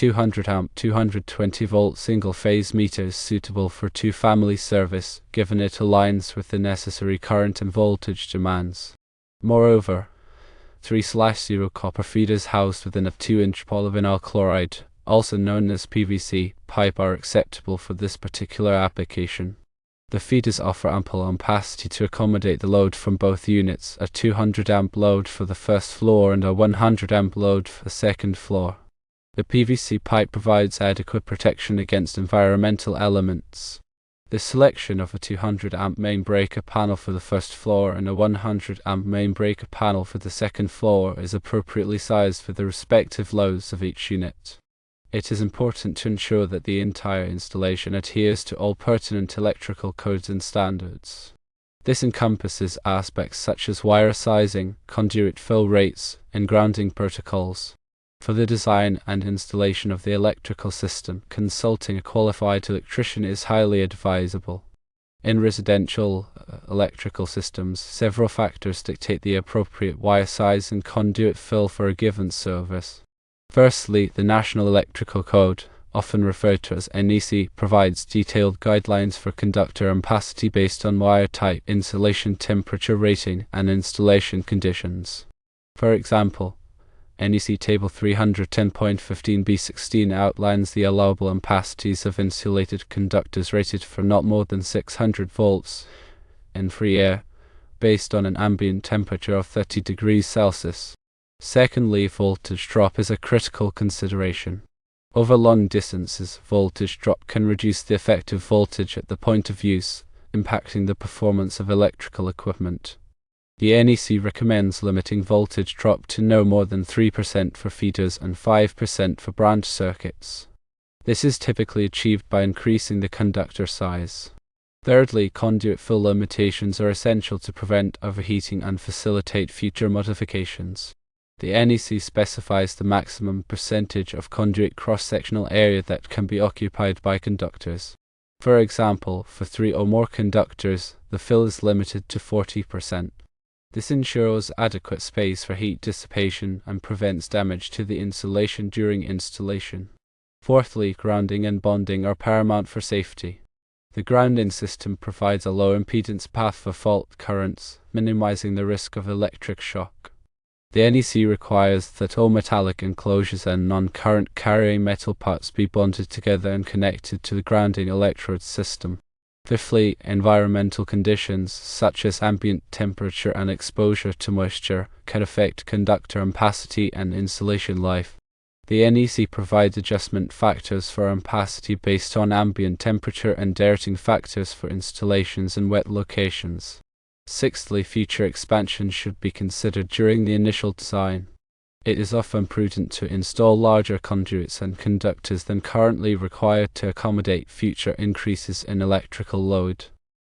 200 amp 220 volt single-phase meter is suitable for two-family service, given it aligns with the necessary current and voltage demands. Moreover, 3/0 copper feeders housed within a 2-inch polyvinyl chloride, also known as PVC, pipe are acceptable for this particular application. The feeders offer ample ampacity to accommodate the load from both units, a 200 amp load for the first floor and a 100 amp load for the second floor. The PVC pipe provides adequate protection against environmental elements. The selection of a 200 amp main breaker panel for the first floor and a 100 amp main breaker panel for the second floor is appropriately sized for the respective loads of each unit. It is important to ensure that the entire installation adheres to all pertinent electrical codes and standards. This encompasses aspects such as wire sizing, conduit fill rates, and grounding protocols. For the design and installation of the electrical system, consulting a qualified electrician is highly advisable. In residential electrical systems, several factors dictate the appropriate wire size and conduit fill for a given service. Firstly, the National Electrical Code, often referred to as NEC, provides detailed guidelines for conductor ampacity based on wire type, insulation temperature rating, and installation conditions. For example, NEC Table 310.15b16 outlines the allowable ampacities of insulated conductors rated for not more than 600 volts in free air, based on an ambient temperature of 30 degrees Celsius. Secondly, voltage drop is a critical consideration. Over long distances, voltage drop can reduce the effective voltage at the point of use, impacting the performance of electrical equipment. The NEC recommends limiting voltage drop to no more than 3% for feeders and 5% for branch circuits. This is typically achieved by increasing the conductor size. Thirdly, conduit fill limitations are essential to prevent overheating and facilitate future modifications. The NEC specifies the maximum percentage of conduit cross-sectional area that can be occupied by conductors. For example, for 3 or more conductors, the fill is limited to 40%. This ensures adequate space for heat dissipation and prevents damage to the insulation during installation. Fourthly, grounding and bonding are paramount for safety. The grounding system provides a low impedance path for fault currents, minimizing the risk of electric shock. The NEC requires that all metallic enclosures and non-current carrying metal parts be bonded together and connected to the grounding electrode system. Fifthly, environmental conditions such as ambient temperature and exposure to moisture can affect conductor ampacity and insulation life. The NEC provides adjustment factors for ampacity based on ambient temperature and dirting factors for installations in wet locations. Sixthly, future expansion should be considered during the initial design. It is often prudent to install larger conduits and conductors than currently required to accommodate future increases in electrical load.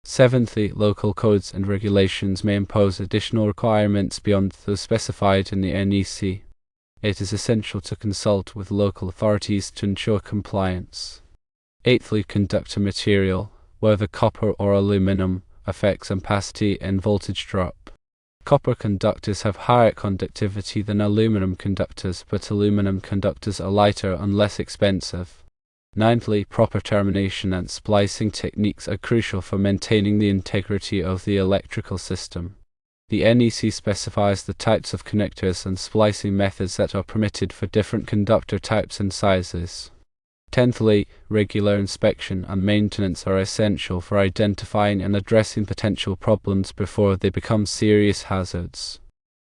Seventhly, local codes and regulations may impose additional requirements beyond those specified in the NEC. It is essential to consult with local authorities to ensure compliance. Eighthly, conductor material, whether copper or aluminum, affects ampacity and voltage drop. Copper conductors have higher conductivity than aluminum conductors, but aluminum conductors are lighter and less expensive. Ninthly, proper termination and splicing techniques are crucial for maintaining the integrity of the electrical system. The NEC specifies the types of connectors and splicing methods that are permitted for different conductor types and sizes. Tenthly, regular inspection and maintenance are essential for identifying and addressing potential problems before they become serious hazards.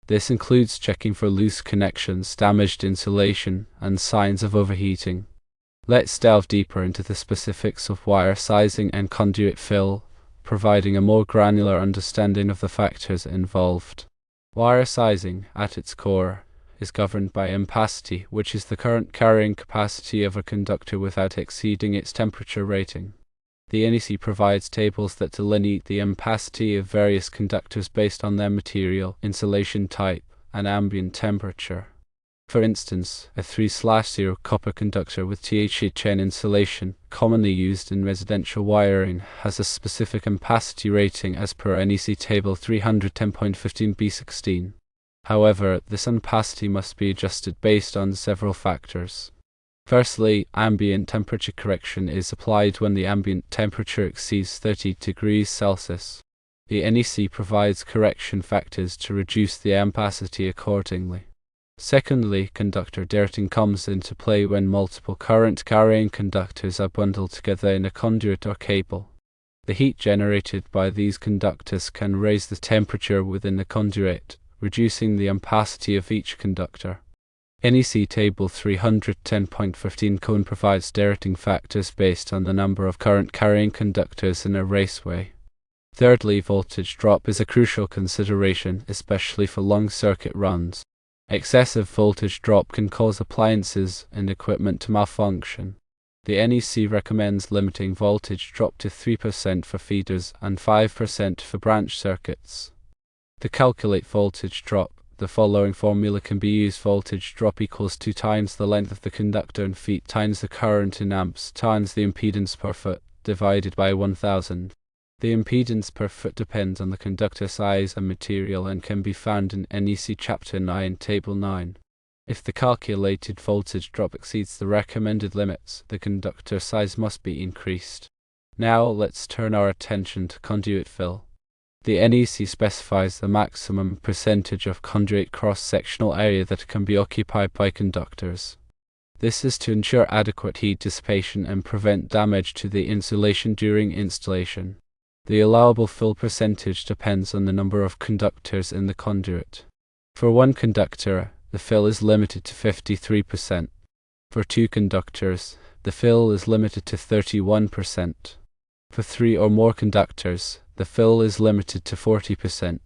This includes checking for loose connections, damaged insulation, and signs of overheating. Let's delve deeper into the specifics of wire sizing and conduit fill, providing a more granular understanding of the factors involved. Wire sizing, at its core, is governed by ampacity, which is the current carrying capacity of a conductor without exceeding its temperature rating. The NEC provides tables that delineate the ampacity of various conductors based on their material, insulation type, and ambient temperature. For instance, a 3/0 copper conductor with THHN insulation, commonly used in residential wiring, has a specific ampacity rating as per NEC Table 310.15b16. However, this ampacity must be adjusted based on several factors. Firstly, ambient temperature correction is applied when the ambient temperature exceeds 30 degrees Celsius. The NEC provides correction factors to reduce the ampacity accordingly. Secondly, conductor adherence comes into play when multiple current-carrying conductors are bundled together in a conduit or cable. The heat generated by these conductors can raise the temperature within the conduit, reducing the ampacity of each conductor. NEC Table 310.15 provides adherence factors based on the number of current-carrying conductors in a raceway. Thirdly, voltage drop is a crucial consideration, especially for long circuit runs. Excessive voltage drop can cause appliances and equipment to malfunction. The NEC recommends limiting voltage drop to 3% for feeders and 5% for branch circuits. To calculate voltage drop, the following formula can be used. Voltage drop equals 2 times the length of the conductor in feet times the current in amps times the impedance per foot divided by 1000. The impedance per foot depends on the conductor size and material and can be found in NEC Chapter 9, Table 9. If the calculated voltage drop exceeds the recommended limits, the conductor size must be increased. Now let's turn our attention to conduit fill. The NEC specifies the maximum percentage of conduit cross-sectional area that can be occupied by conductors. This is to ensure adequate heat dissipation and prevent damage to the insulation during installation. The allowable fill percentage depends on the number of conductors in the conduit. For one conductor, the fill is limited to 53%. For two conductors, the fill is limited to 31%. For 3 or more conductors, the fill is limited to 40%.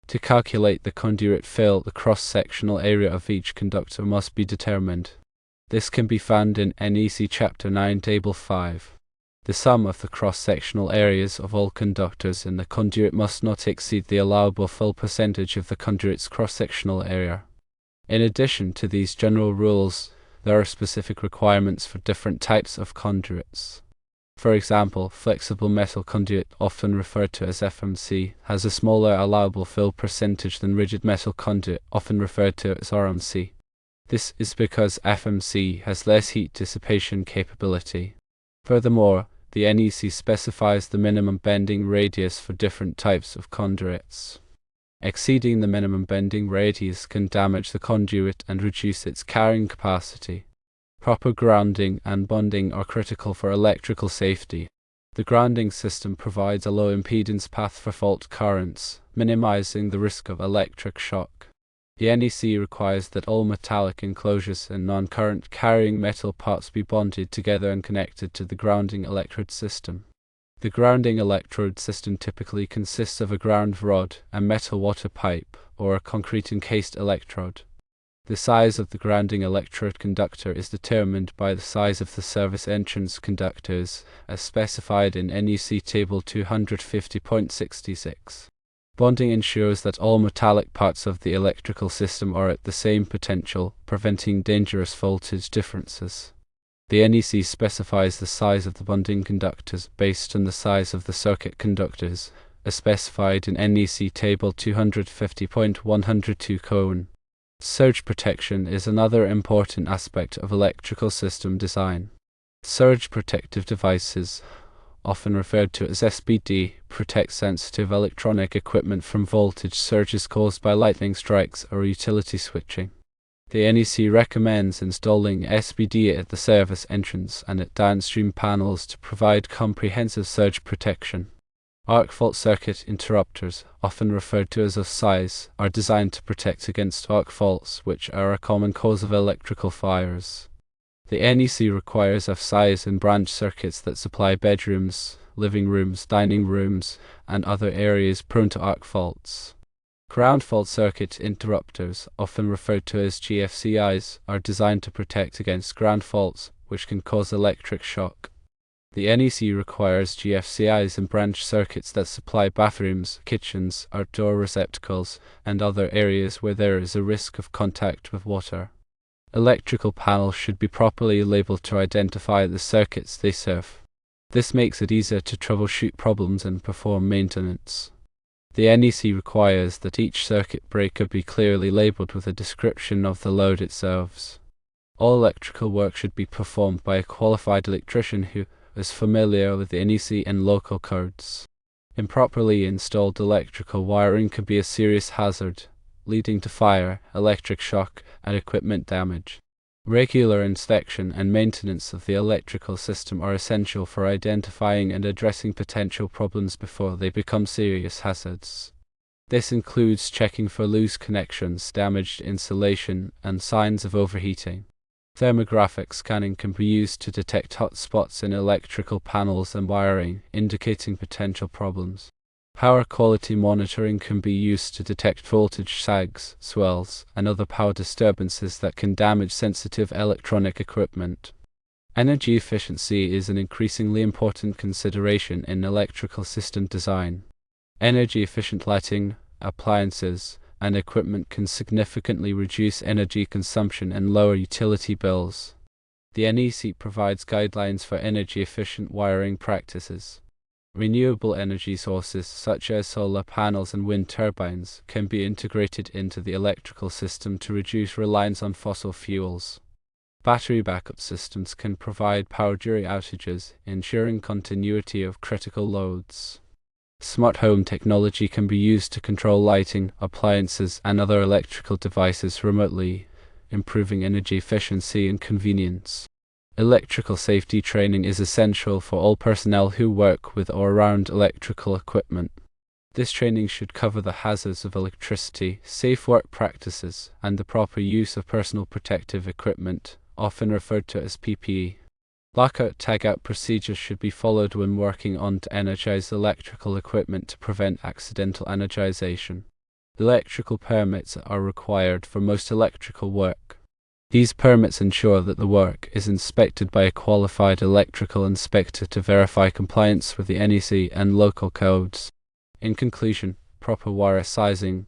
To calculate the conduit fill, the cross-sectional area of each conductor must be determined. This can be found in NEC Chapter 9, Table 5. The sum of the cross-sectional areas of all conductors in the conduit must not exceed the allowable fill percentage of the conduit's cross-sectional area. In addition to these general rules, there are specific requirements for different types of conduits. For example, flexible metal conduit, often referred to as FMC, has a smaller allowable fill percentage than rigid metal conduit, often referred to as RMC. This is because FMC has less heat dissipation capability. Furthermore, the NEC specifies the minimum bending radius for different types of conduits. Exceeding the minimum bending radius can damage the conduit and reduce its carrying capacity. Proper grounding and bonding are critical for electrical safety. The grounding system provides a low impedance path for fault currents, minimizing the risk of electric shock. The NEC requires that all metallic enclosures and non-current carrying metal parts be bonded together and connected to the grounding electrode system. The grounding electrode system typically consists of a ground rod, a metal water pipe, or a concrete encased electrode. The size of the grounding electrode conductor is determined by the size of the service entrance conductors, as specified in NEC Table 250.66. Bonding ensures that all metallic parts of the electrical system are at the same potential, preventing dangerous voltage differences. The NEC specifies the size of the bonding conductors based on the size of the circuit conductors, as specified in NEC Table 250.102. Surge protection is another important aspect of electrical system design. Surge protective devices, often referred to as SPD, protect sensitive electronic equipment from voltage surges caused by lightning strikes or utility switching. The NEC recommends installing SPD at the service entrance and at downstream panels to provide comprehensive surge protection. Arc fault circuit interrupters, often referred to as offsides, are designed to protect against arc faults, which are a common cause of electrical fires. The NEC requires offsides in branch circuits that supply bedrooms, living rooms, dining rooms, and other areas prone to arc faults. Ground fault circuit interrupters, often referred to as GFCIs, are designed to protect against ground faults, which can cause electric shock. The NEC requires GFCIs in branch circuits that supply bathrooms, kitchens, outdoor receptacles, and other areas where there is a risk of contact with water. Electrical panels should be properly labeled to identify the circuits they serve. This makes it easier to troubleshoot problems and perform maintenance. The NEC requires that each circuit breaker be clearly labeled with a description of the load it serves. All electrical work should be performed by a qualified electrician who is familiar with the NEC and local codes. Improperly installed electrical wiring can be a serious hazard, leading to fire, electric shock, and equipment damage. Regular inspection and maintenance of the electrical system are essential for identifying and addressing potential problems before they become serious hazards. This includes checking for loose connections, damaged insulation, and signs of overheating. Thermographic scanning can be used to detect hot spots in electrical panels and wiring, indicating potential problems. Power quality monitoring can be used to detect voltage sags, swells, and other power disturbances that can damage sensitive electronic equipment. Energy efficiency is an increasingly important consideration in electrical system design. Energy-efficient lighting, appliances, and equipment can significantly reduce energy consumption and lower utility bills. The NEC provides guidelines for energy-efficient wiring practices. Renewable energy sources such as solar panels and wind turbines can be integrated into the electrical system to reduce reliance on fossil fuels. Battery backup systems can provide power during outages, ensuring continuity of critical loads. Smart home technology can be used to control lighting, appliances, and other electrical devices remotely, improving energy efficiency and convenience. Electrical safety training is essential for all personnel who work with or around electrical equipment. This training should cover the hazards of electricity, safe work practices, and the proper use of personal protective equipment, often referred to as PPE. Lockout-tagout procedures should be followed when working on to energize electrical equipment to prevent accidental energization. Electrical permits are required for most electrical work. These permits ensure that the work is inspected by a qualified electrical inspector to verify compliance with the NEC and local codes. In conclusion, proper wire sizing,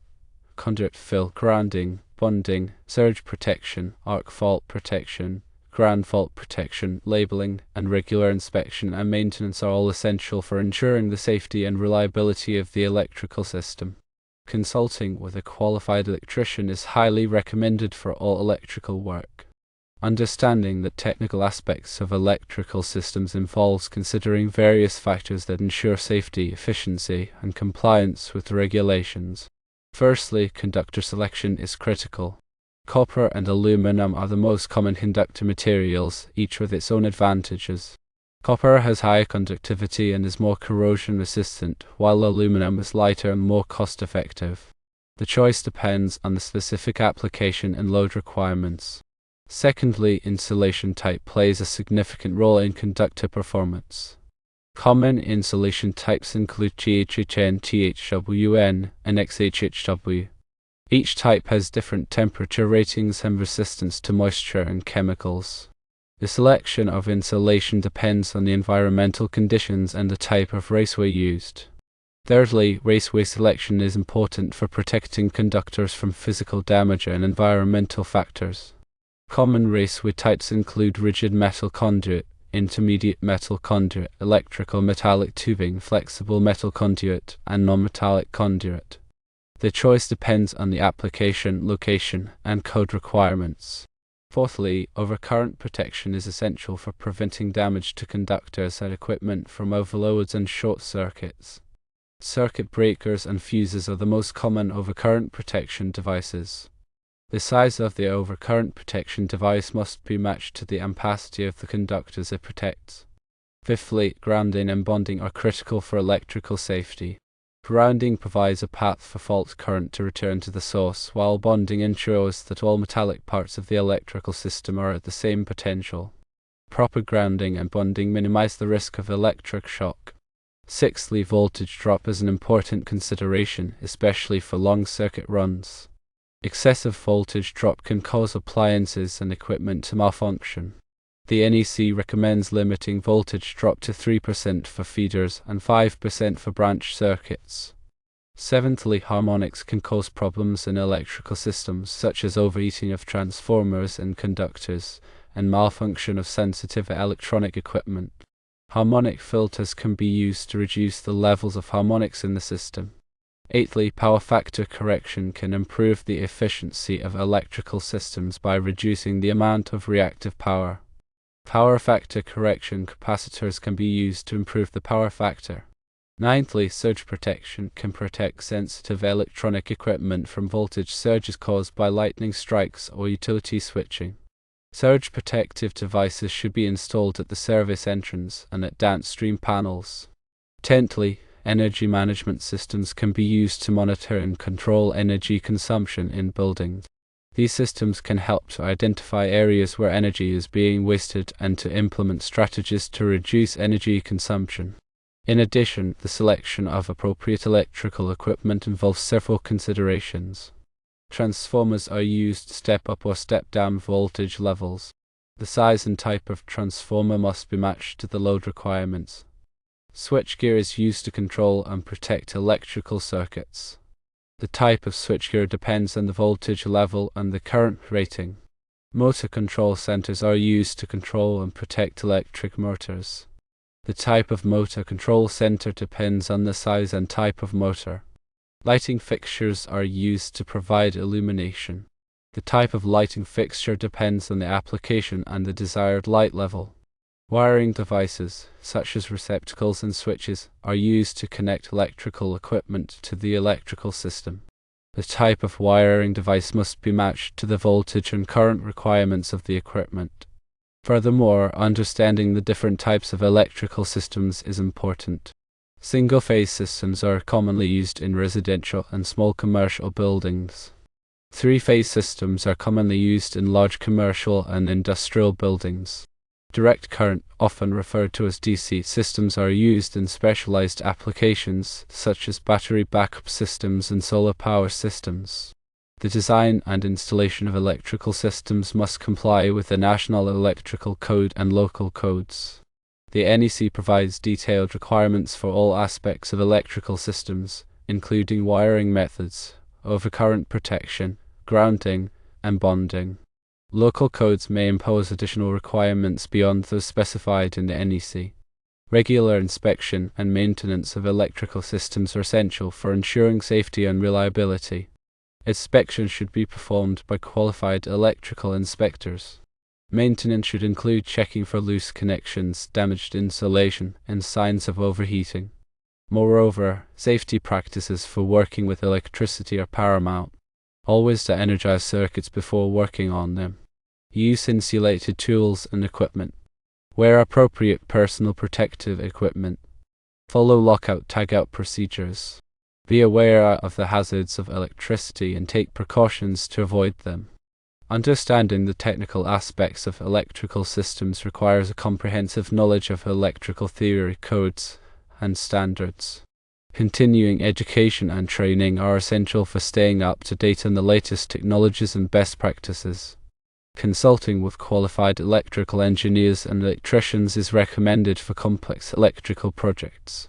conduit fill, grounding, bonding, surge protection, arc fault protection, ground fault protection, labeling, and regular inspection and maintenance are all essential for ensuring the safety and reliability of the electrical system. Consulting with a qualified electrician is highly recommended for all electrical work. Understanding the technical aspects of electrical systems involves considering various factors that ensure safety, efficiency, and compliance with regulations. Firstly, conductor selection is critical. Copper and aluminum are the most common conductor materials, each with its own advantages. Copper has higher conductivity and is more corrosion resistant, while aluminum is lighter and more cost-effective. The choice depends on the specific application and load requirements. Secondly, insulation type plays a significant role in conductor performance. Common insulation types include GHHN, THWN, and XHHW. Each type has different temperature ratings and resistance to moisture and chemicals. The selection of insulation depends on the environmental conditions and the type of raceway used. Thirdly, raceway selection is important for protecting conductors from physical damage and environmental factors. Common raceway types include rigid metal conduit, intermediate metal conduit, electrical metallic tubing, flexible metal conduit, and non-metallic conduit. The choice depends on the application, location, and code requirements. Fourthly, overcurrent protection is essential for preventing damage to conductors and equipment from overloads and short circuits. Circuit breakers and fuses are the most common overcurrent protection devices. The size of the overcurrent protection device must be matched to the ampacity of the conductors it protects. Fifthly, grounding and bonding are critical for electrical safety. Grounding provides a path for fault current to return to the source, while bonding ensures that all metallic parts of the electrical system are at the same potential. Proper grounding and bonding minimize the risk of electric shock. Sixthly, voltage drop is an important consideration, especially for long circuit runs. Excessive voltage drop can cause appliances and equipment to malfunction. The NEC recommends limiting voltage drop to 3% for feeders and 5% for branch circuits. Seventhly, harmonics can cause problems in electrical systems, such as overheating of transformers and conductors, and malfunction of sensitive electronic equipment. Harmonic filters can be used to reduce the levels of harmonics in the system. Eighthly, power factor correction can improve the efficiency of electrical systems by reducing the amount of reactive power. Power factor correction capacitors can be used to improve the power factor. Ninthly, surge protection can protect sensitive electronic equipment from voltage surges caused by lightning strikes or utility switching. Surge protective devices should be installed at the service entrance and at downstream panels. Tenthly, energy management systems can be used to monitor and control energy consumption in buildings. These systems can help to identify areas where energy is being wasted and to implement strategies to reduce energy consumption. In addition, the selection of appropriate electrical equipment involves several considerations. Transformers are used step-up or step-down voltage levels. The size and type of transformer must be matched to the load requirements. Switchgear is used to control and protect electrical circuits. The type of switchgear depends on the voltage level and the current rating. Motor control centers are used to control and protect electric motors. The type of motor control center depends on the size and type of motor. Lighting fixtures are used to provide illumination. The type of lighting fixture depends on the application and the desired light level. Wiring devices, such as receptacles and switches, are used to connect electrical equipment to the electrical system. The type of wiring device must be matched to the voltage and current requirements of the equipment. Furthermore, understanding the different types of electrical systems is important. Single-phase systems are commonly used in residential and small commercial buildings. Three-phase systems are commonly used in large commercial and industrial buildings. Direct current, often referred to as DC systems, are used in specialized applications such as battery backup systems and solar power systems. The design and installation of electrical systems must comply with the National Electrical Code and local codes. The NEC provides detailed requirements for all aspects of electrical systems, including wiring methods, overcurrent protection, grounding, and bonding. Local codes may impose additional requirements beyond those specified in the NEC. Regular inspection and maintenance of electrical systems are essential for ensuring safety and reliability. Inspection should be performed by qualified electrical inspectors. Maintenance should include checking for loose connections, damaged insulation, and signs of overheating. Moreover, safety practices for working with electricity are paramount. Always to energize circuits before working on them. Use insulated tools and equipment. Wear appropriate personal protective equipment. Follow lockout-tagout procedures. Be aware of the hazards of electricity and take precautions to avoid them. Understanding the technical aspects of electrical systems requires a comprehensive knowledge of electrical theory, codes, and standards. Continuing education and training are essential for staying up to date on the latest technologies and best practices. Consulting with qualified electrical engineers and electricians is recommended for complex electrical projects.